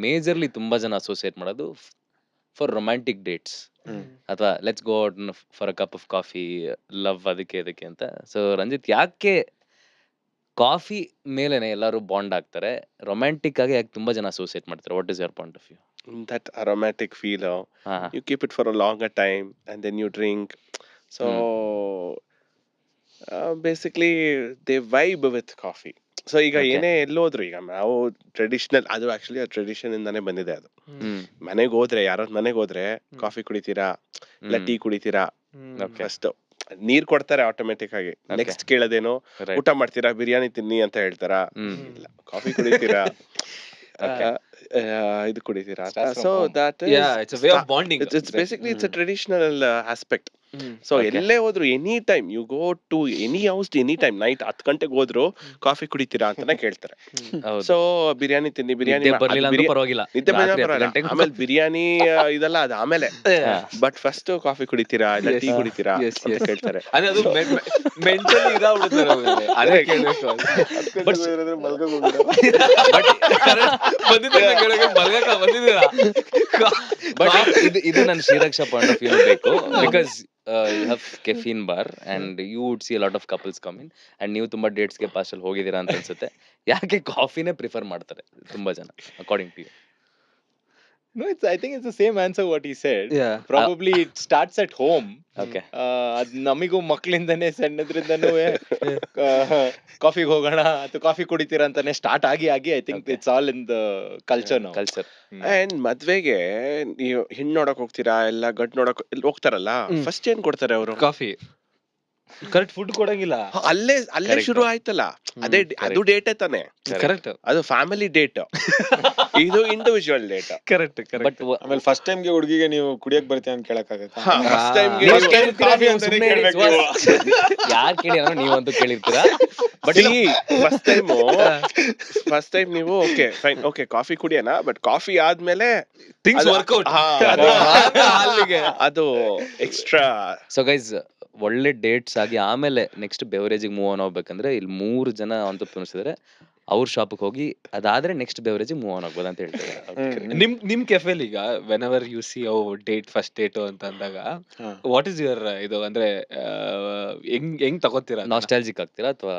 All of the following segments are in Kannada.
ಮೇಜರ್ಲಿ ತುಂಬಾ ಜನ ಅಸೋಸಿಯೇಟ್ ಮಾಡೋದು ಫಾರ್ ರೊಮ್ಯಾಂಟಿಕ್ ಡೇಟ್ಸ್ ಹ್ಮ್. ಅಥವಾ let's go out for a cup of coffee, love ಅದಕ್ಕೆ ಇದಕ್ಕೆ ಅಂತ. ಸೊ ರಂಜಿತ್, ಯಾಕೆ ಕಾಫಿ ಮೇಲೆನೆ ಎಲ್ಲರೂ ಬಾಂಡ್ ಆಗ್ತಾರೆ, ರೊಮ್ಯಾಂಟಿಕ್ ಆಗಿ ಯಾಕೆ ತುಂಬಾ ಜನ ಅಸೋಸಿಯೇಟ್ ಮಾಡ್ತಾರೆ? What is your point of view? That aromatic feel, ಹಾ you keep it for a longer time and then you drink. So basically they vibe with coffee. So ಈಗ Okay. ಏನೇ ಎಲ್ಲೋದ್ರು, ಈಗ ನಾವು ಟ್ರೆಡಿಷನಲ್, ಅದು ಆಕ್ಚುಲಿ ಟ್ರೆಡಿಷನ್ ಇಂದಾನೆ ಬಂದಿದೆ ಅದು. ಹ್ಮ್ ಮನೆಗೆ ಹೋದ್ರೆ, ಯಾರೋ ಮನೆಗೆ ಹೋದ್ರೆ ಕಾಫಿ ಕುಡಿತೀರಾ ಇಲ್ಲ ಟೀ ಕುಡಿತೀರಾ, Okay. ಫಸ್ಟ್ ನೀರ್ ಕೊಡ್ತಾರೆ ಆಟೋಮೆಟಿಕ್ ಆಗಿ. Okay. ನೆಕ್ಸ್ಟ್ ಕೇಳೋದೇನು, Right. ಊಟ ಮಾಡ್ತೀರಾ, ಬಿರಿಯಾನಿ ತಿನ್ನಿ ಅಂತ ಹೇಳ್ತಾರಾ, ಇಲ್ಲ ಕಾಫಿ ಕುಡಿತೀರಾ, Okay. ಇದು ಕುಡಿತೀರಾ ಅಂತ. Starts from so home. That Yeah, it's a way of bonding. it's basically it's a traditional aspect. So Okay. ಎಲ್ಲೇ ಹೋದ್ರು any time you go to any house, any time night 10 ಗಂಟೆಗೆ ಹೋದ್ರು ಕಾಫಿ ಕುಡಿತೀರಾ ಅಂತಾನೆ ಕೇಳ್ತಾರೆ. ಹೌದು. ಸೊ ಬಿರಿಯಾನಿ ತಿನ್ನಿ, ಬಿರಿಯಾನಿ ನಿದ್ದೆ ಬರ್ಲಿಲ್ಲ ಅಂದ್ರೂ ಪರವಾಗಿಲ್ಲ, ನಿದ್ದೆ ರಾತ್ರಿ ಬಂದ್ರೆ 10 ಬರಲ್ಲ. ಗಂಟೆಗೆ ಆಮೇಲೆ ಬಿರಿಯಾನಿ ಇದೆಲ್ಲ ಅದು ಆಮೇಲೆ, ಬಟ್ ಫಸ್ಟ್ ಕಾಫಿ ಕುಡಿತೀರಾ ಇಲ್ಲ ಟೀ ಕುಡಿತೀರಾ Yes, ಅಂತ yes. ಕೇಳ್ತಾರೆ. ಅದೇ ಅದು ಮೆಂಟಲಿ ಇದಾಗ್ಬಿಡ್ತಾರೆ ಅವ್ರಿಗೆ. ಅದೇ ಕೇಳ್ಬೇಕು ಅದು. ಬಂದಿದ್ದೀರಾ ಕೆಳಗೆ ಮಲ್ಗಕ್ಕ ಬಂದಿದ್ದೀರಾ? ಬಟ್ ಇದು ನನ್ನ ಶ್ರೀರಕ್ಷಾ ಪಾಯಿಂಟ್ ಆಫ್ ವ್ಯೂ ಬೇಕು. Because you have caffeine bar and you would see a lot of couples come in, and ನೀವು ತುಂಬಾ ಡೇಟ್ಸ್ಗೆ ಪಾಸ್ಟ್ ಅಲ್ಲಿ ಹೋಗಿದ್ದೀರಾ ಅಂತ ಅನ್ಸುತ್ತೆ. ಯಾಕೆ ಕಾಫಿನೇ ಪ್ರಿಫರ್ ಮಾಡ್ತಾರೆ ತುಂಬಾ ಜನ according to you? No, I think it's the same answer what he said. Yeah. Probably it starts at home. Okay. ಅದ್ ನಮಿಗೂ ಮಕ್ಳಿಂದಾನೆ ಸಣ್ಣದ್ರಿಂದನೂ ಕಾಫಿಗೆ ಹೋಗೋಣ ಅಥವಾ ಕಾಫಿ ಕುಡಿತೀರಾ ಅಂತಾನೆ ಸ್ಟಾರ್ಟ್ ಆಗಿ I think Okay. It's all in the culture ನಾವು. ಕಲ್ಚರ್. ಅಂಡ್ ಮದ್ವೆಗೆ ನೀವು ಹೆಣ್ಣು ನೋಡಕ್ ಹೋಗ್ತೀರಾ ಇಲ್ಲ ಗಂಡು ನೋಡಕ್ ಹೋಗ್ತಾರಲ್ಲ, ಫಸ್ಟ್ ಏನ್ ಕೊಡ್ತಾರೆ ಅವರು? ಕಾಫಿ. ಕರೆಕ್ಟ್ ಫುಡ್ ಕೊಡಂಗಿಲ್ಲ. ಅಲ್ಲೇ Correct. ಶುರು ಆಯ್ತಲ್ಲ, ಅದೇ ಅದು ಡೇಟೇ ತಾನೆ, ಕರೆಕ್ಟ್ ಅದು ಫ್ಯಾಮಿಲಿ ಡೇಟ್, ಇದು individual date. Correct correct. But ಆಮೇಲೆ ಫಸ್ಟ್ ಟೈಮ್ಗೆ ಹುಡುಗಿಗೆ ನೀವು ಕುಡಿಯಕ್ ಬರ್ತೀಯ ಅಂತ ಕೇಳಕ್ಕಾಗತ್ತಾ? ಫಸ್ಟ್ ಟೈಮ್ ಯಾರು ಕೇಳಿ ಅಂದ್ರೆ ನೀವಂತೂ ಕೇಳಿರ್ತೀರಾ. ಬಟ್ ಫಸ್ಟ್ ಟೈಮ್ ನೀವು ಓಕೆ ಫೈನ್ ಓಕೆ ಕಾಫಿ ಕುಡಿಯೋಣ, ಬಟ್ ಕಾಫಿ ಆದ್ಮೇಲೆ ಥಿಂಗ್ಸ್ ಅದು- ವರ್ಕೌಟ್. ಹಾ, ಅಲ್ಲಿಗೆ ಅದು ಎಕ್ಸ್ಟ್ರಾ. ಸೊ ಗೈಸ್, ಒಳ್ಳೆ ಡೇಟ್ಸ್ ಆಗಿ ಆಮೇಲೆ ನೆಕ್ಸ್ಟ್ ಬೆವರೇಜಿಗೆ ಮೂವ್ ಆನ್ ಹೋಗ್ಬೇಕಂದ್ರೆ ಇಲ್ಲಿ 3 ಜನ entrepreneurs ಇದಾರೆ. ಅವ್ರ ಶಾಪಿಗೆ ಹೋಗಿ ಅದಾದ್ರೆ ನೆಕ್ಸ್ಟ್ ಬೆವರೇಜಿಗೆ ಮೂವ್ ಆನ್ ಆಗ್ಬೋದು ಅಂತ ಹೇಳ್ತಾರೆ. ನಿಮ್ ಕೆಫೆಲ್ ಈಗ ವೆನ್ ಎವರ್ ಯು ಸಿ ಅವ್ ಡೇಟ್ ಫಸ್ಟ್ ಡೇಟ್ ಅಂತ ಅಂದಾಗ ಹಾ. ವಾಟ್ ಇಸ್ ಯುವರ್ ಇದು ಅಂದ್ರೆ ಹೆಂಗ್ ತಗೋತೀರಾ? ನಾಸ್ಟಾಲಜಿಕ್ ಆಗ್ತೀರಾ ಅಥವಾ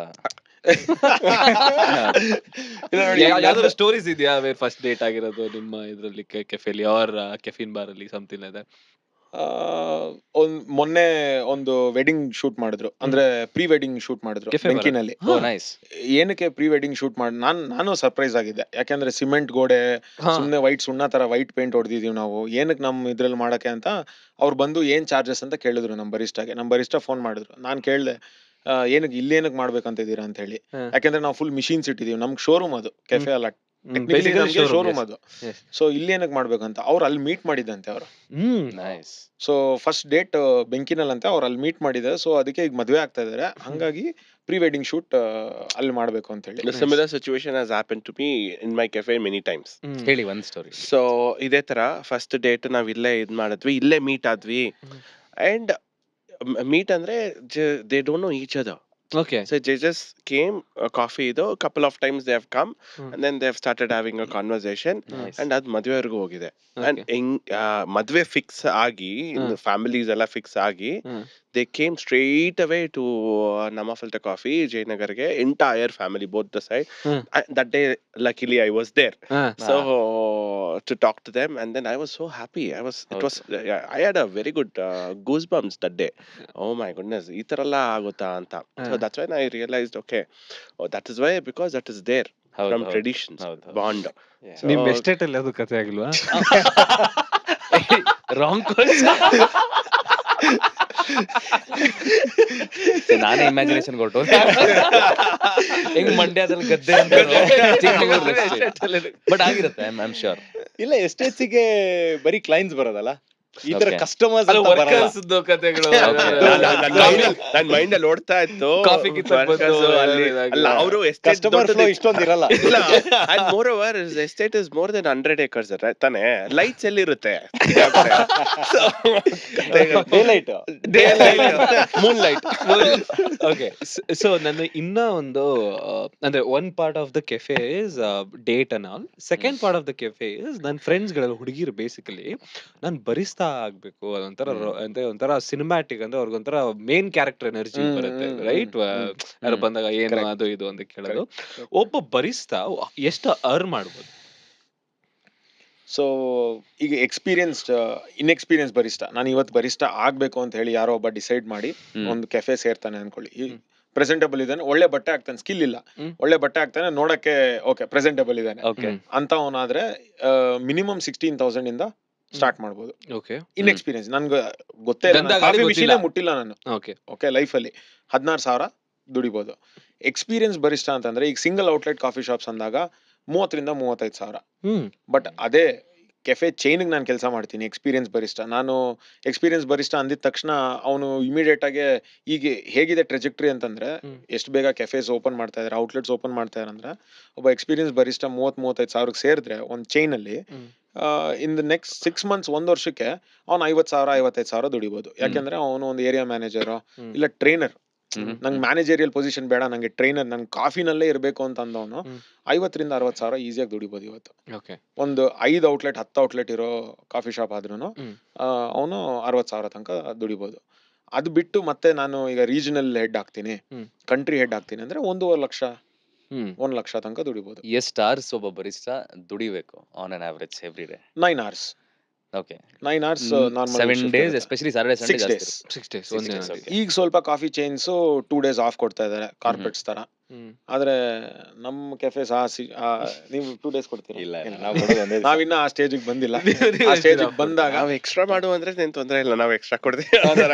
ಯಾವ್ದಾದ್ರು ಸ್ಟೋರೀಸ್ ಇದೆಯಾ ಫಸ್ಟ್ ಡೇಟ್ ಆಗಿರೋದು ನಿಮ್ಮ ಇದ್ರಲ್ಲಿ ಕೆಫೆಲಿ ಆರ್ ಕೆಫಿನ್ ಬಾರ್ ಅಲ್ಲಿ ಸಮಥಿಂಗ್ ಲೈಕ್ ದಟ್? ಮೊನ್ನೆ ಒಂದು ವೆಡ್ಡಿಂಗ್ ಶೂಟ್ ಮಾಡಿದ್ರು, ಅಂದ್ರೆ ಪ್ರೀ ವೆಡ್ಡಿಂಗ್ ಶೂಟ್ ಮಾಡಿದ್ರು Cafe bar? ಬೆಂಕಿನಲ್ಲಿ. ಓ ನೈಸ್. ಏನಕ್ಕೆ ಪ್ರೀ ವೆಡ್ಡಿಂಗ್ ಶೂಟ್ ಮಾಡಿ ನಾನು ಸರ್ಪ್ರೈಸ್ ಆಗಿದ್ದೆ. ಯಾಕಂದ್ರೆ ಸಿಮೆಂಟ್ ಗೋಡೆ ಸುಮ್ನೆ ವೈಟ್ ಸುಣ್ಣ ತರ ವೈಟ್ ಪೇಂಟ್ ಹೊಡೆದಿದೀವಿ ನಾವು, ಏನಕ್ಕೆ ನಮ್ ಇದ್ರಲ್ಲಿ ಮಾಡಕ್ಕೆ ಅಂತ ಅವ್ರು ಬಂದು ಏನ್ ಚಾರ್ಜಸ್ ಅಂತ ಕೇಳಿದ್ರು ನಮ್ ಬರಿಸ್ಟಾಗೆ. ನಮ್ ಬರಿಸ್ಟಾ ಫೋನ್ ಮಾಡಿದ್ರು, ನಾನ್ ಕೇಳ್ದೆ ಏನಕ್ಕೆ ಇಲ್ಲೇನಕ್ ಮಾಡ್ಬೇಕಂತ ಇದೀರಾ ಅಂತ ಹೇಳಿ. ಯಾಕಂದ್ರೆ ನಾವು ಫುಲ್ ಮಿಷಿನ್ಸ್ ಇಟ್ಟಿದೀವಿ, ನಮ್ ಶೋರೂಮ್ ಅದು, ಕೆಫೆ ಅಲ್ಲ, ಶೋರೂಮ್ ಅದು. ಸೊ ಇಲ್ಲೇನಕ್ ಮಾಡ್ಬೇಕಂತ ಅವ್ರು ಅಲ್ಲಿ ಮೀಟ್ ಮಾಡಿದಂತೆ ಅವರು. ನೈಸ್. ಸೊ ಫಸ್ಟ್ ಡೇಟ್ ಬೆಂಕಿನಲ್ಲಂತೆ ಅವ್ರು ಅಲ್ಲಿ ಮೀಟ್ ಮಾಡಿದ್ದಾರೆ. ಸೊ ಅದಕ್ಕೆ ಈಗ ಮದ್ವೆ ಆಗ್ತಾ ಇದಾರೆ, ಹಂಗಾಗಿ ಪ್ರೀ ವೆಡ್ಡಿಂಗ್ ಶೂಟ್ ಅಲ್ಲಿ ಮಾಡ್ಬೇಕು ಅಂತ ಹೇಳಿ. The similar situation has happened to me in my cafe many times. ಹೇಳಿ ಒಂದ್ ಸ್ಟೋರಿ. ಸೊ ಇದೇ ತರ ಫಸ್ಟ್ ಡೇಟ್ ನಾವ್ ಇಲ್ಲೇ ಇದ್ ಮಾಡಿದ್ವಿ, ಇಲ್ಲೇ ಮೀಟ್ ಆದ್ವಿ. ಅಂಡ್ ಮೀಟ್ ಅಂದ್ರೆ they don't know each other. Okay. So they just came, coffee ido, couple of times they have come and then they have started having a conversation. Nice. And ಅದು ಮದುವೆವರೆಗೂ ಹೋಗಿದೆ. And ಮದುವೆ ಫಿಕ್ಸ್ ಆಗಿ, ಫ್ಯಾಮಿಲೀಸ್ ಎಲ್ಲ ಫಿಕ್ಸ್ ಆಗಿ, they came straight away to Namafalta Coffee, Jayanagarge, entire family, both the side. That day luckily I was there, so to talk to them, and then I was so happy. I had a very good goosebumps that day. Oh my goodness, ಈ ತರ ಎಲ್ಲ ಆಗುತ್ತಾ ಅಂತ. So that's when I realized, okay, that is why, because that is there from traditions, bond. ನಿಮ್ ಎಸ್ಟೇಟ್ ಅಲ್ಲಿ ಅದು ಕಥೆ ಆಗಿಲ್ವಾ? ರಾಂಗ್ ನಾನೇ ಇಮ್ಯಾಜಿನೇಷನ್ ಕೊಟ್ಟು ಹೆಂಗ್ ಮಂಡ್ಯದಲ್ಲಿ ಗದ್ದೆ ಅಂತ ಬಟ್ ಆಗಿರುತ್ತೆ, ಐ ಆಮ್ ಶ್ಯೂರ್. ಇಲ್ಲ, ಎಸ್ಟೇಟ್ಸಿಗೆ ಬರೀ ಕ್ಲೈಂಟ್ಸ್ ಬರೋದಲ್ಲ, ಈ ತರ Okay. ಕಸ್ಟಮರ್ಸ್ ಅಲ್ಲ ಅಂತ ಬರಲ್ಲ. ವರ್ಕರ್ಸ್ ಕಥೆಗಳು ನನ್ ಮೈಂಡ್ ಅಲ್ಲಿ ಓಡ್ತಾ ಇತ್ತು ಕಾಫಿ ಕಿತ್ತಕ್ ಬಂದು workers ಅಲ್ಲಿ ಇದಾಗಿ. ಅಲ್ಲ ಅವರು ಕಸ್ಟಮರ್ ಫ್ಲೋ ಇಷ್ಟೊಂದು ಇರಲ್ಲ. ಇಲ್ಲ and more over estate is more than 100 acres ತಾನೆ. ಲೈಟ್ಸ್ ಎಲ್ಲಿರುತ್ತೆ daylight Moon light. Okay so ನನ್ನ ಇನ್ನ ಒಂದು ಅಂದ್ರೆ one part of the cafe is date and all. Second part of the cafe is ನನ್ನ ಫ್ರೆಂಡ್ಸ್ ಗಳೆಲ್ಲ ಹುಡುಗಿರು ಬೇಸಿಕಲಿ ನಾನು ಬರಿಸ್ತಾ ಆಗ್ಬೇಕು ಅದೊಂಥರ ಅಂದ್ರೆ ಒಂಥರ ಸಿನಿಮ್ಯಾಟಿಕ್ ಅಂದ್ರೆ ಅವ್ರಿಗೊಂಥರ ಮೇನ್ ಕ್ಯಾರೆಕ್ಟರ್ ಎನರ್ಜಿ ಬರುತ್ತೆ ರೈಟ್. ಯಾರು ಬಂದಾಗ ಏನು Correct. ಅದು ಇದು ಅಂತ ಕೇಳೋದು. ಒಬ್ಬ ಬರಿಸ್ತಾ ಎಷ್ಟು ಅರ್ನ್ ಮಾಡ್ಬೋದು? ಸೊ ಈಗ ಇನ್ಎಕ್ಸ್ಪೀರಿಯನ್ಸ್ ಬರಿಸ್ಟಾ, ನಾನು ಇವತ್ತು ಬರಿಸ್ಟಾ ಆಗ್ಬೇಕು ಅಂತ ಹೇಳಿ ಯಾರೋ ಒಬ್ಬ ಡಿಸೈಡ್ ಮಾಡಿ ಒಂದು ಕೆಫೆ ಸೇರ್ತಾನೆ ಅನ್ಕೊಳ್ಳಿ. ಪ್ರೆಸೆಂಟಬಲ್ ಇದ್ದಾನೆ, ಒಳ್ಳೆ ಬಟ್ಟೆ ಹಾಕ್ತಾನೆ, ಸ್ಕಿಲ್ ಇಲ್ಲ, ಒಳ್ಳೆ ಬಟ್ಟೆ ಹಾಕ್ತಾನೆ, ನೋಡಕ್ಕೆ ಓಕೆ ಪ್ರೆಸೆಂಟಬಲ್ ಇದ್ದಾನೆ Okay. ಅಂತ ಅವನಾದ್ರೆ ಮಿನಿಮಮ್ 16,000 ಇಂದ ಸ್ಟಾರ್ಟ್ ಮಾಡ್ಬೋದು. ಓಕೆ ಇನ್ಎಕ್ಸ್ಪೀರಿಯನ್ಸ್ ನನ್ಗೆ ಗೊತ್ತೇ ಇಲ್ಲ, ಗಂಧ ಗಾಳಿ ಕಾಫಿ ಗೊತ್ತಿಲ್ಲ. ಮಿಷಿನೇ ಮುಟ್ಟಿಲ್ಲ ನಾನು. ಓಕೆ ಓಕೆ ಲೈಫಲ್ಲಿ 16,000 ದುಡಿಬೋದು. ಎಕ್ಸ್ಪೀರಿಯನ್ಸ್ ಬರಿಸ್ಟಾ ಅಂತಂದ್ರೆ ಈಗ ಸಿಂಗಲ್ ಔಟ್ಲೆಟ್ ಕಾಫಿ ಶಾಪ್ಸ್ ಅಂದಾಗ 30,000 ರಿಂದ 35,000. ಬಟ್ ಅದೇ ಕೆಫೆ ಚೈನ್ಗೆ ನಾನು ಕೆಲಸ ಮಾಡ್ತೀನಿ ಎಕ್ಸ್ಪೀರಿಯನ್ಸ್ ಬರಿಸ್ಟಾ. ನಾನು ಎಕ್ಸ್ಪೀರಿಯನ್ಸ್ ಬರಿಸ್ಟಾ ಅಂದಿದ ತಕ್ಷಣ ಅವನು ಇಮಿಡಿಯೇಟ್ ಆಗಿ ಈಗ ಹೇಗಿದೆ ಟ್ರೆಜೆಕ್ಟ್ರಿ ಅಂತಂದ್ರೆ ಎಷ್ಟು ಬೇಗ ಕೆಫೆಸ್ ಓಪನ್ ಮಾಡ್ತಾ ಇದಾರೆ, ಔಟ್ಲೆಟ್ಸ್ ಓಪನ್ ಮಾಡ್ತಾ ಇದಾರೆ ಅಂದ್ರೆ ಒಬ್ಬ ಎಕ್ಸ್ಪೀರಿಯನ್ಸ್ ಬರಿಸ್ಟಾ 30-35,000 ಸೇರಿದ್ರೆ ಒಂದು ಚೈನ್ ಅಲ್ಲಿ ಇನ್ ದ ನೆಕ್ಸ್ಟ್ 6 months 1 ವರ್ಷಕ್ಕೆ ಅವ್ನು 50,000-55,000 ದುಡಿಬೋದು. ಯಾಕಂದ್ರೆ ಅವನು ಒಂದು ಏರಿಯಾ ಮ್ಯಾನೇಜರ್ ಇಲ್ಲ ಟ್ರೈನರ್, ನಂಗೆ ಮ್ಯಾನೇಜರಿಯಲ್ ಪೊಸಿಷನ್ ಬೇಡ, ನಂಗೆ ಟ್ರೈನರ್, ನಂಗೆ ಕಾಫಿನಲ್ಲೇ ಇರಬೇಕು ಅಂತ ಅಂದವನು 50,000 ರಿಂದ 60,000 ಈಸಿಯಾಗಿ ದುಡಿಬೋದು ಇವತ್ತು. ಓಕೆ ಒಂದು 5 ಔಟ್ಲೆಟ್ 10 ಔಟ್ಲೆಟ್ ಇರೋ ಕಾಫಿ ಶಾಪ್ ಆದ್ರೂ ಅವನು 60,000 ತನಕ ದುಡಿಬೋದು. ಅದು ಬಿಟ್ಟು ಮತ್ತೆ ನಾನು ಈಗ ರೀಜನಲ್ ಹೆಡ್ ಆಗ್ತೀನಿ, ಕಂಟ್ರಿ ಹೆಡ್ ಆಗ್ತೀನಿ ಅಂದ್ರೆ 1.5 ಲಕ್ಷ 1 ಲಕ್ಷ ತನಕ ದುಡಿಬೋದು. ಎಷ್ಟು hours ಒಬ್ಬ ಬರಿಸ್ಟಾ ದುಡಿಬೇಕು on an average every day? 9 hours. Okay. 9 hours normal 7 days especially Saturday Sunday 6 ಜಾಸ್ತಿ days. ಇರುತ್ತೆ. 6 days 6 days, okay. ಈಗ ಸ್ವಲ್ಪ ಕಾಫಿ ಚೈನ್ಸ್ 2 days ಆಫ್ ಕೊಡ್ತಾ ಇದಾರೆ ಕಾರ್ಪೊರೇಟ್ಸ್ ತರ. ಆದ್ರೆ ನಮ್ಮ ಕೆಫೆಸ್ ನೀವು 2 days ಕೊಡ್ತೀರಾ? ಇಲ್ಲ ನಾವು ಕೊಡೋದು ಒಂದೇ ದಿವ್ಸ. ನಾವಿನ್ನ ಆ ಸ್ಟೇಜಿಗೆ ಬಂದಿಲ್ಲ. ಆ ಸ್ಟೇಜಿಗೆ ಬಂದಾಗ ನಾವ್ ಎಕ್ಸ್ಟ್ರಾ ಮಾಡು ಅಂದ್ರೆ ಏನ್ ತೊಂದ್ರೆ ಇಲ್ಲ, ನಾವ್ ಎಕ್ಸ್ಟ್ರಾ ಕೊಡ್ತೀವಿ.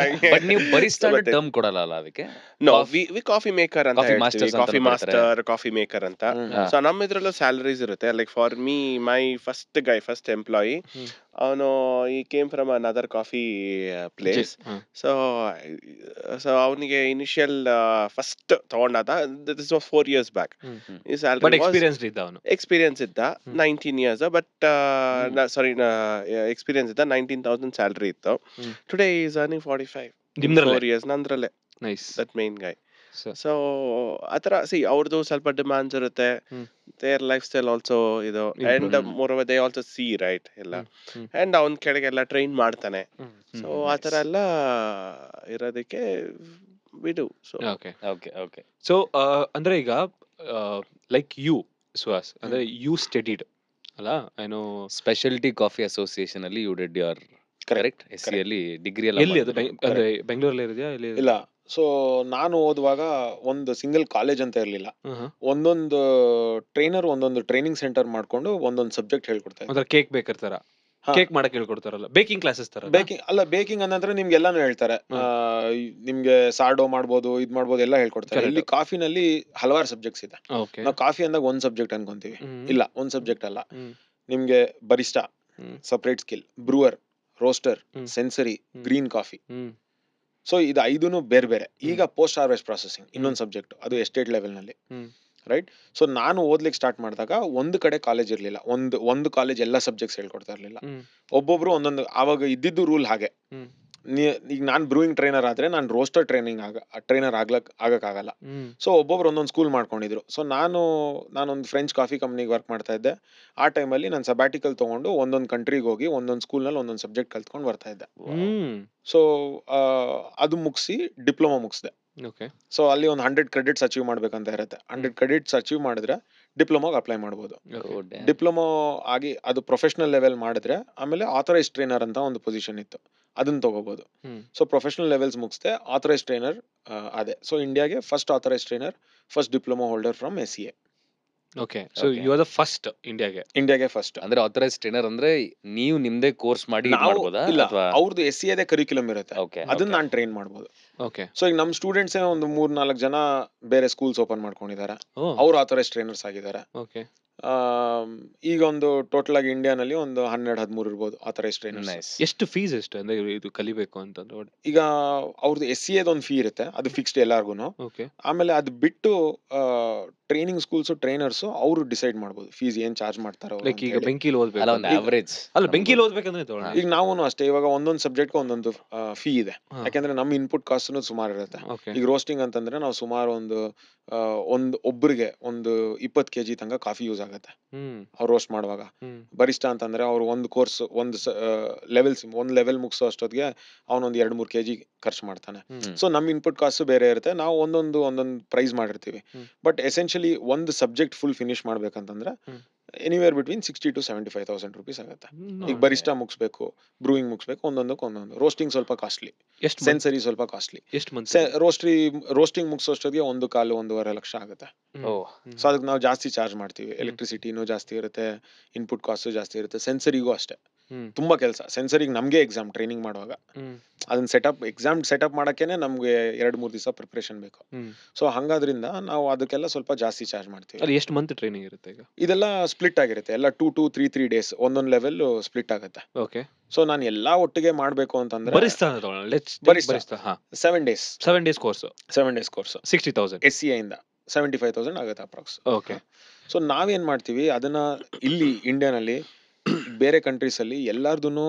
ಬಟ್ ನೀವು ಬರಿಸ್ಟಾ ಅಂತ ಟರ್ಮ್ ಕೊಡಲ್ಲ ಅಲ್ಲ ಅದಕ್ಕೆ? ನೋ ವಿ ಕಾಫಿ ಮೇಕರ್ ಅಂತ Coffee ಹೇಳ್ತೀವಿ, masters ಅಂತ ಕಾಫಿ ಬರ್ತಾರೆ. ಮಾಸ್ಟರ್, ಕಾಫಿ ಮೇಕರ್ ಅಂತ. ಸೊ ನಮ್ಮ ಇದ್ರಲ್ಲೂ ಸ್ಯಾಲರೀಸ್ ಇರುತ್ತೆ. Like for me my first employee ಅವನು ಈ came from another coffee place. So ಅವನಿಗೆ ಇನಿಷಿಯಲ್ ಫಸ್ಟ್ ತಗೊಂಡಾದ ದಿಸ್ ವಾಸ್ 4 years ಬ್ಯಾಕ್. ಈ ಬಟ್ ಸ್ಯಾಲರಿ ಎಕ್ಸ್ಪೀರಿಯನ್ಸ್ ಇದ್ದ ಅವನು. ಎಕ್ಸ್ಪೀರಿಯನ್ಸ್ ಇದ್ದ 19 years, ಬಟ್ ಸಾರಿ ಎಕ್ಸ್ಪೀರಿಯನ್ಸ್ ಇದ್ದ 19,000 ಸ್ಯಾಲರಿ ಇತ್ತು. ಟುಡೇ ಈಸ್ ಅರ್ನಿಂಗ್ 45 ನಿಮ್ದ್ರಲ್ಲೇ? 4 years ನಂದ್ರಲ್ಲೇ. Nice. That main guy. So- so ಆತರ ಅವ್ರದ್ದು ಸ್ವಲ್ಪ ಡಿಮಾಂಡ್ಸ್ ಇರುತ್ತೆ, ದೇರ್ ಲೈಫ್ ಸ್ಟೈಲ್ ಆಲ್ಸೋ ಇದು, and moreover they also see right ಎಲ್ಲ, ಅಂಡ್ ಅವನ್ ಕೆಳಗೆಲ್ಲ ಟ್ರೈನ್ ಮಾಡ್ತಾನೆ. ಸೊ ಆತರ ಎಲ್ಲ ಇರೋದಕ್ಕೆ ಬಿಡು. So okay okay okay. So ಅಂದ್ರೆ ಈಗ ಲೈಕ್ ಯು ಸುಹಾಸ್ ಅಂದ್ರೆ ಯು ಸ್ಟಡಿಡ್ ಅಲ್ಲ, ಏನೋ ಸ್ಪೆಷಾಲಿಟಿ ಕಾಫಿ ಅಸೋಸಿಯೇಷನ್ ಅಲ್ಲಿ you did your correct S C ಅಲ್ಲಿ ಡಿಗ್ರಿ ಎಲ್ಲ ಎಲ್ಲಿ ಅದು ಅಂದ್ರೆ ಬೆಂಗಳೂರಲ್ಲಿ ಇದೆಯಾ ಇಲ್ಲಿ? ಇಲ್ಲ. ಸೊ ನಾನು ಓದುವಾಗ ಒಂದು ಸಿಂಗಲ್ ಕಾಲೇಜ್ ಅಂತ ಇರ್ಲಿಲ್ಲ, ಒಂದೊಂದು ಟ್ರೈನರ್ ಒಂದೊಂದು ಟ್ರೈನಿಂಗ್ ಸೆಂಟರ್ ಮಾಡ್ಕೊಂಡು ಒಂದೊಂದು ಸಬ್ಜೆಕ್ಟ್ ಹೇಳ್ಕೊಡ್ತಾ ಇದ್ರು. ಅಂದ್ರೆ ಕೇಕ್ ಬೇಕರ್ ತರ ಕೇಕ್ ಮಾಡಕ್ ಹೇಳ್ಕೊಡ್ತಾರಲ್ಲ, ಬೇಕಿಂಗ್ ಕ್ಲಾಸಸ್ ತರ. ಬೇಕಿಂಗ್ ಅನ್ನಂದ್ರೆ ನಿಮ್ಗೆ ಎಲ್ಲಾನು ಹೇಳ್ತಾರೆ. ನಿಮ್ಗೆ ಸಾರ್ಡೋ ಮಾಡ್ಬೋದು, ಇದ್ ಮಾಡ್ಬೋದು, ಎಲ್ಲ ಹೇಳ್ಕೊಡ್ತಾರೆ. ಇಲ್ಲಿ ಕಾಫಿನಲ್ಲಿ ಹಲವಾರು ಸಬ್ಜೆಕ್ಟ್ಸ್ ಇದೆ. ಓಕೆ. ನಾವು ಕಾಫಿ ಅಂದಾಗ ಒಂದ್ ಸಬ್ಜೆಕ್ಟ್ ಅನ್ಕೊಂತೀವಿ, ಇಲ್ಲ ಒಂದ್ ಸಬ್ಜೆಕ್ಟ್ ಅಲ್ಲ. ನಿಮ್ಗೆ barista separate skill, brewer, roaster, sensory, green coffee. So ಇದು 5 ಬೇರೆ ಬೇರೆ. ಈಗ ಪೋಸ್ಟ್ ಹಾರ್ವೆಸ್ಟ್ ಪ್ರಾಸೆಸಿಂಗ್ ಇನ್ನೊಂದು ಸಬ್ಜೆಕ್ಟ್, ಅದು ಎಸ್ಟೇಟ್ ಲೆವೆಲ್ ನಲ್ಲಿ, ರೈಟ್. ಸೊ ನಾನು ಓದ್ಲಿಕ್ಕೆ ಸ್ಟಾರ್ಟ್ ಮಾಡಿದಾಗ ಒಂದು ಕಡೆ ಕಾಲೇಜ್ ಇರ್ಲಿಲ್ಲ, ಒಂದು ಕಾಲೇಜ್ ಎಲ್ಲ ಸಬ್ಜೆಕ್ಟ್ಸ್ ಹೇಳ್ಕೊಡ್ತಾ ಇರ್ಲಿಲ್ಲ. ಒಬ್ಬೊಬ್ರು ಒಂದೊಂದು, ಆವಾಗ ಇದ್ದಿದ್ದು ರೂಲ್ ಹಾಗೆ. ಈಗ ನಾನ್ ಬ್ರೂಯಿಂಗ್ ಟ್ರೈನರ್ ಆದ್ರೆ ನಾನು ರೋಸ್ಟರ್ ಟ್ರೈನರ್ ಆಗಕ್ಕಾಗಲ್ಲ. ಸೊ ಒಬ್ಬೊಬ್ರು ಒಂದೊಂದು ಸ್ಕೂಲ್ ಮಾಡ್ಕೊಂಡಿದ್ರು. ಸೊ ನಾನೊಂದು ಫ್ರೆಂಚ್ ಕಾಫಿ ಕಂಪ್ನಿಗೆ ವರ್ಕ್ ಮಾಡ್ತಾ ಇದ್ದೆ. ಆ ಟೈಮಲ್ಲಿ ನಾನು ಸಬ್ಯಾಟಿಕಲ್ ತಗೊಂಡು ಒಂದೊಂದು ಕಂಟ್ರಿಗೆ ಹೋಗಿ ಒಂದೊಂದು ಸ್ಕೂಲ್ನಲ್ಲಿ ಒಂದೊಂದು ಸಬ್ಜೆಕ್ಟ್ ಕಲ್ತ್ಕೊಂಡು ಬರ್ತಾ ಇದ್ದೆ. ಸೊ ಅದು ಮುಗಿಸಿ ಡಿಪ್ಲೊಮಾ ಮುಗಿಸಿದೆ. ಸೊ ಅಲ್ಲಿ ಒಂದು 100 credits ಅಚೀವ್ ಮಾಡ್ಬೇಕಂತ ಇರುತ್ತೆ. 100 credits ಅಚೀವ್ ಮಾಡಿದ್ರೆ ಡಿಪ್ಲೊಮಾಗೆ ಅಪ್ಲೈ ಮಾಡ್ಬೋದು. ಡಿಪ್ಲೊಮಾ ಆಗಿ ಅದು ಪ್ರೊಫೆಷನಲ್ ಲೆವೆಲ್ ಮಾಡಿದ್ರೆ ಆಮೇಲೆ ಆಥರೈಸ್ ಟ್ರೈನರ್ ಅಂತ ಒಂದು ಪೊಸಿಷನ್ ಇತ್ತು, ಅದನ್ನ ತಗೋಬಹುದು. ಸೊ ಪ್ರೊಫೆಷನಲ್ ಲೆವೆಲ್ಸ್ ಮುಗಿಸ್ದೆ, ಆಥರೈಸ್ ಟ್ರೈನರ್ ಅದೇ. ಸೊ ಇಂಡಿಯಾಗೆ first authorise trainer, first diploma holder from SCA. Okay. So you are the first ಇಂಡಿಯಾಗೆ ಫಸ್ಟ್. ಅಂದ್ರೆ ಆಥರೈಸ್ ಟ್ರೈನರ್ ಅಂದ್ರೆ ನೀವು ನಿಮ್ದೇ ಕೋರ್ಸ್ ಮಾಡಿ ಮಾಡ್ಬೋದಾ ಇಲ್ಲ, ಅಥವಾ ಅವ್ರದ್ದು SCA ಕರಿಕ್ಯುಲಮ್ ಇರುತ್ತೆ, Okay, ಅದನ್ನ ನಾನು ಟ್ರೈನ್ ಮಾಡ್ಬೋದು. ಓಕೆ. ಸೊ ಈಗ ನಮ್ ಸ್ಟೂಡೆಂಟ್ಸ್ ಒಂದು 3-4 ಜನ ಬೇರೆ ಸ್ಕೂಲ್ಸ್ ಓಪನ್ ಮಾಡ್ಕೊಂಡಿದ್ದಾರೆ, ಅವ್ರು ಆಥರೈಸ್ ಟ್ರೈನರ್ಸ್ ಆಗಿದ್ದಾರೆ. ಓಕೆ. ಈಗ ಒಂದು ಟೋಟಲ್ ಆಗಿ ಇಂಡಿಯಾನಲ್ಲಿ ಒಂದು 12-13 ಇರ್ಬೋದು ಆ ತರ ಟ್ರೈನರ್ಸ್. ನೈಸ್. ಎಷ್ಟು ಫೀಸ್ ಎಷ್ಟು ಅಂದ್ರೆ ಇದು ಕಲಿಬೇಕು ಅಂತಂದ್ರೆ? ಈಗ ಅವ್ರದ್ದು SCA ಒಂದು ಫೀ ಇರುತ್ತೆ, ಅದು ಫಿಕ್ಸ್ಡ್ ಎಲ್ಲಾರ್ಗು. ಓಕೆ. ಆಮೇಲೆ ಅದು ಬಿಟ್ಟು ಟ್ರೈನಿಂಗ್ ಸ್ಕೂಲ್ಸ್ ಟ್ರೈನರ್ಸ್ ಅವರು ಡಿಸೈಡ್ ಮಾಡ್ಬೋದು ಫೀಸ್ ಏನ್ ಚಾರ್ಜ್ ಮಾಡ್ತಾರೆ ಅವ್ರು ಲೈಕ್ ಅಂತ ಈಗ ಹೇಳಿ. ಬೆಂಕಿಲಿ ಓದ್ಬೇಕು ಅಲ್ಲ ಒಂದು ಅಂದ್ರೆ- ಆವರೇಜ್. ಅಲ್ಲ ಬೆಂಕಿಲಿ ಓದ್ಬೇಕಂದ್ರೆ ತಗೊಳ್ಳಿ. ಈಗ ನಾವು ಅಷ್ಟೇ, ಇವಾಗ ಒಂದೊಂದು ಸಬ್ಜೆಕ್ಟ್ ಒಂದೊಂದು ಫೀ ಇದೆ. ಹಾ. ಯಾಕಂದ್ರೆ ನಮ್ಮ ಇನ್ಪುಟ್ ಕಾಸ್ಟ್ ಸುಮಾರು ಇರುತ್ತೆ. ಓಕೆ. ಈಗ ರೋಸ್ಟಿಂಗ್ ಅಂತಂದ್ರೆ ನಾವು ಸುಮಾರು ಒಬ್ಬರಿಗೆ ಒಂದು 20 kg ತನಕ ಕಾಫಿ ಯೂಸ್ ಆಗುತ್ತೆ ಹ್ಮ್ ಅವ್ರು ರೋಸ್ಟ್ ಮಾಡುವಾಗ. ಹ್ಮ್ ಬರಿಸ್ಟಾ ಅಂತಂದ್ರೆ ಅವ್ರು ಒಂದು ಕೋರ್ಸ್ ಒಂದು ಲೆವೆಲ್ ಮುಗಿಸೋ ಅಷ್ಟೊತ್ತಿಗೆ ಅವನೊಂದು 2-3 kg ಖರ್ಚು ಮಾಡ್ತಾನೆ. ಹ್ಮ್. ಸೊ ನಮ್ಮ ಇನ್ಪುಟ್ ಕಾಸ್ಟ್ ಬೇರೆ ಇರುತ್ತೆ, ನಾವು ಒಂದೊಂದು ಪ್ರೈಸ್ ಮಾಡಿರ್ತೀವಿ. ಹ್ಮ್. ಬಟ್ ಎಸೆನ್ಷಿಯಲಿ ಒಂದು ಸಬ್ಜೆಕ್ಟ್ ಫುಲ್ ಫಿನಿಶ್ ಮಾಡ್ಬೇಕಂತಂದ್ರೆ ಹ್ಮ್. ಎನಿವೇರ್ ಬಿಟ್ವೀನ್ 60,000 to 75,000 rupees ಆಗುತ್ತೆ. ಈಗ ಹ್ಮ್. ಬರಿಸ್ಟಾ ಮುಗಿಸ್ಬೇಕು, ಬ್ರೂಯಿಂಗ್ ಮುಗಿಸ್ಬೇಕು, ಒಂದೊಂದು ರೋಸ್ಟಿಂಗ್ ಸ್ವಲ್ಪ ಕಾಸ್ಟ್ಲಿ, ಎಷ್ಟು ಸೆನ್ಸರಿ ಸ್ವಲ್ಪ ಕಾಸ್ಟ್ಲಿ. ಎಷ್ಟು ಮಂತ್? ರೋಸ್ಟಿಂಗ್ ಮುಗಿಸೋಷ್ಟೊತ್ತಿಗೆ 1.25-1.5 ಲಕ್ಷ ಆಗುತ್ತೆ. ಓ. ಸೊ ಅದಕ್ಕೆ ನಾವು ಜಾಸ್ತಿ ಚಾರ್ಜ್ ಮಾಡ್ತೀವಿ. ಎಲೆಕ್ಟ್ರಿಸಿಟಿನೂ ಜಾಸ್ತಿ ಇರುತ್ತೆ, ಇನ್ಪುಟ್ ಕಾಸ್ಟ್ ಜಾಸ್ತಿ ಇರುತ್ತೆ, ಸೆನ್ಸರಿಗೂ ಅಷ್ಟೇ ಹ್ಮ್. ತುಂಬಾ ಕೆಲಸ. ಸೆನ್ಸರಿಗೆ ನಮಗೆ ಎಕ್ಸಾಮ್ ಟ್ರೈನಿಂಗ್ ಮಾಡುವಾಗ ಹ್ಮ್. ಅದನ್ನ ಎಕ್ಸಾಮ್ ಸೆಟಪ್ ಮಾಡಕ್ಕೇನೆ ನಮ್ಗೆ 2-3 ದಿವಸ ಪ್ರಿಪ್ರೇಷನ್ ಬೇಕು. ಹ್ಮ್. ಸೊ ಹಂಗಾದ್ರಿಂದ ನಾವು ಅದಕ್ಕೆಲ್ಲ ಸ್ವಲ್ಪ ಜಾಸ್ತಿ ಚಾರ್ಜ್ ಮಾಡ್ತೀವಿ. ಅಲ್ಲಿ ಎಷ್ಟು ಮಂತ್ ಟ್ರೈನಿಂಗ್ ಇರುತ್ತೆ ಈಗ? ಇದೆಲ್ಲ ಸ್ಪ್ಲಿಟ್ ಆಗಿರುತ್ತೆ, ಎಲ್ಲ 2-3 days ಒಂದೊಂದು ಲೆವೆಲ್ ಸ್ಪ್ಲಿಟ್ ಆಗುತ್ತೆ. ಓಕೆ. ಸೊ ನಾನು ಎಲ್ಲಾ ಒಟ್ಟಿಗೆ ಮಾಡ್ಬೇಕು ಅಂತಂದ್ರೆ ಬರಿಸ್ತಾ ತಗೊಳ್ಳೋಣ. ಲೆಟ್ಸ್ ಬರಿಸ್ತಾ. ಬರಿಸ್ತಾ. ಹಾ. 7 days 7 days course 7 days course 60,000. SCA ಇಂದ 75,000 ಆಗುತ್ತೆ ಅಪ್ರಾಕ್ಸ್. ಓಕೆ. ಸೊ ನಾವೇನ್ ಮಾಡ್ತೀವಿ ಅದನ್ನ ಇಲ್ಲಿ ಇಂಡಿಯಾನಲ್ಲಿ ಬೇರೆ ಕಂಟ್ರೀಸ್ ಅಲ್ಲಿ ಎಲ್ಲಾರ್ದುನು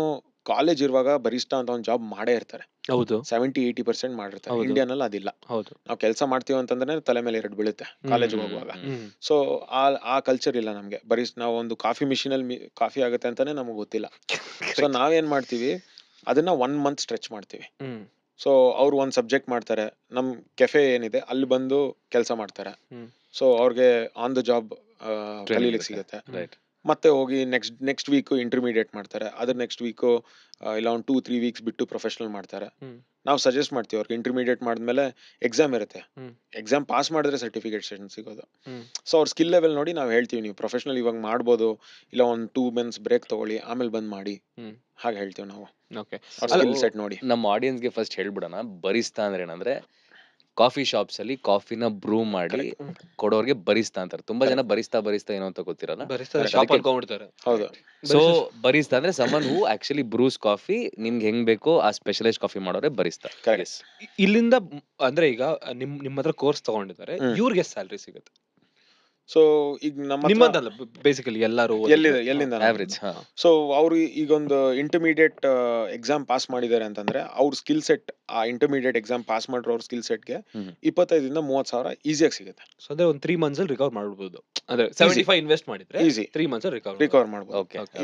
ಕಾಲೇಜ್ ಇರುವಾಗ ಬರಿಸ್ಟಾ ಅಂತ ಒಂದು ಜಾಬ್ ಮಾಡೇ ಇರ್ತಾರೆ. ಹೌದು 70-80% ಮಾಡಿರ್ತಾರೆ. ಹೌದು. ಇಂಡಿಯಾನಲ್ಲಿ ಅದಿಲ್ಲ. ಹೌದು. ನಾವು ಕೆಲಸ ಮಾಡ್ತೀವಿ ಅಂತಂದ್ರೆ ತಲೆ ಮೇಲೆ 2 ಬೀಳುತ್ತೆ ಕಾಲೇಜ್ ಹೋಗುವಾಗ. ಹ್ಮ್. ಸೊ ಆ ಕಲ್ಚರ್ ಇಲ್ಲ ನಮ್ಗೆ. ನಾವು ಒಂದು ಕಾಫಿ ಮಿಷಿನ್ ಅಲ್ಲಿ ಕಾಫಿ ಆಗುತ್ತೆ ಅಂತಾನೆ ನಮಗೆ ಗೊತ್ತಿಲ್ಲ. ಸೊ ನಾವೇನ್ ಮಾಡ್ತೀವಿ ಅದನ್ನ 1 month ಸ್ಟ್ರೆಚ್ ಮಾಡ್ತೀವಿ. ಹ್ಮ್. ಸೊ ಅವ್ರು ಒಂದು ಸಬ್ಜೆಕ್ಟ್ ಮಾಡ್ತಾರೆ, ನಮ್ ಕೆಫೆ ಏನಿದೆ ಅಲ್ಲಿ ಬಂದು ಕೆಲಸ ಮಾಡ್ತಾರೆ. ಹ್ಮ್. ಸೊ ಅವ್ರಿಗೆ ಆನ್ ದ ಜಾಬ್ ಕಲೀಲಿಕ್ಕೆ ಸಿಗುತ್ತೆ. ರೈಟ್. ಮತ್ತೆ ಹೋಗಿ ನೆಕ್ಸ್ಟ್ ವೀಕ್ ಇಂಟರ್ಮೀಡಿಯೇಟ್ ಮಾಡ್ತಾರೆ, ಅದ್ರ ನೆಕ್ಸ್ಟ್ ವೀಕ್ ಇಲ್ಲ ಒಂದು 2-3 weeks ಬಿಟ್ಟು ಪ್ರೊಫೆಷನಲ್ ಮಾಡ್ತಾರೆ. ಹ್ಮ್. ನಾವು ಸಜೆಸ್ಟ್ ಮಾಡ್ತೀವಿ ಅವ್ರಿಗೆ ಇಂಟರ್ಮೀಡಿಯೇಟ್ ಮಾಡಿದ್ಮೇಲೆ ಎಕ್ಸಾಮ್ ಇರುತ್ತೆ. ಹ್ಮ್. ಎಕ್ಸಾಮ್ ಪಾಸ್ ಮಾಡಿದ್ರೆ ಸರ್ಟಿಫಿಕೇಶನ್ ಸಿಗೋದು. ಹ್ಮ್. ಸೊ ಅವ್ರ ಸ್ಕಿಲ್ ಲೆವೆಲ್ ನೋಡಿ ನಾವು ಹೇಳ್ತೀವಿ, ನೀವು ಪ್ರೊಫೆಷನಲ್ ಇವಾಗ ಮಾಡ್ಬೋದು, ಇಲ್ಲ ಒಂದು 2 months ಬ್ರೇಕ್ ತಗೊಳ್ಳಿ ಆಮೇಲೆ ಬಂದ್ ಮಾಡಿ, ಹ್ಮ್. ಹಾಗೆ ಹೇಳ್ತೀವಿ ನಾವು ಓಕೆ. ಅವ್ರ ಅಲ್ಲ, ಸ್ಕಿಲ್ ಸೆಟ್ ನೋಡಿ. ನಮ್ಮ ಆಡಿಯನ್ಸ್ಗೆ ಫಸ್ಟ್ ಹೇಳ್ಬಿಡೋಣ, ಬರಿಸ್ತಾ ಅಂದ್ರೆ ಏನಂದ್ರೆ ಕಾಫಿ ಶಾಪ್ಸ್ ಅಲ್ಲಿ ಕಾಫಿನ ಬ್ರೂ ಮಾಡಿ ಕೊಡೋರ್ಗೆ ಬರಿಸ್ತಾ ಅಂತಾರೆ. ತುಂಬಾ ಜನ ಬರಿಸ್ತಾ ಏನೋ ಅಂತ ಗೊತ್ತಿರಲ್ಲ. ಬರಿಸ್ತಾ ಶಾಪ್ ಅನ್ಕೊಂಡ್ಬಿಡ್ತಾರೆ. ಹೌದು. ಸೊ ಬರಿಸ್ತಾ ಅಂದ್ರೆ someone who actually Bruce coffee, ನಿಮ್ಗೆ ಹೆಂಗ್ ಬೇಕೋ ಆ ಸ್ಪೆಷಲೈಸ್ ಕಾಫಿ ಮಾಡೋರೆ ಬರಿಸ್ತಾ. Correct. ಇಲ್ಲಿಂದ ಅಂದ್ರೆ ಈಗ ನಿಮ್ಮ ಹತ್ರ ಕೋರ್ಸ್ ತಗೊಂಡಿದ್ದಾರೆ, ಹ್ಮ್. ಇವ್ರಿಗೆ ಸ್ಯಾಲರಿ ಸಿಗುತ್ತೆ. ಸೊ ಈಗ ನಮ್ಮ ನಿಮ್ಮದಲ್ಲ ಬೇಸಿಕಲಿ ಎಲ್ಲರೂ ಎಲ್ಲಿಂದ ಆವ್ರೇಜ್. ಹಾ. ಸೊ ಅವ್ರು ಈಗೊಂದು ಇಂಟರ್ಮೀಡಿಯೇಟ್ ಎಕ್ಸಾಮ್ ಪಾಸ್ ಮಾಡಿದ್ದಾರೆ ಅಂತಂದ್ರೆ ಅವ್ರ ಸ್ಕಿಲ್ ಸೆಟ್, ಆ ಇಂಟರ್ಮೀಡಿಯೇಟ್ ಎಕ್ಸಾಮ್ ಪಾಸ್ ಮಾಡಿರೋ ಅವ್ರ ಸ್ಕಿಲ್ ಸೆಟ್ಗೆ ಹ್ಮ್. 25,000-30,000 ಈಸಿಯಾಗಿ ಸಿಗುತ್ತೆ. ಸೊ ಅಂದ್ರೆ ಒಂದು 3 months ಅಲ್ಲಿ ರಿಕವರ್ ಮಾಡ್ಬೋದು. ಅಂದ್ರೆ 75 ಇನ್ವೆಸ್ಟ್ ಮಾಡಿದ್ರೆ Easy. 3 months ಅಲ್ಲಿ ರಿಕವರ್ ಮಾಡ್ಬೋದು. ಓಕೆ. Okay.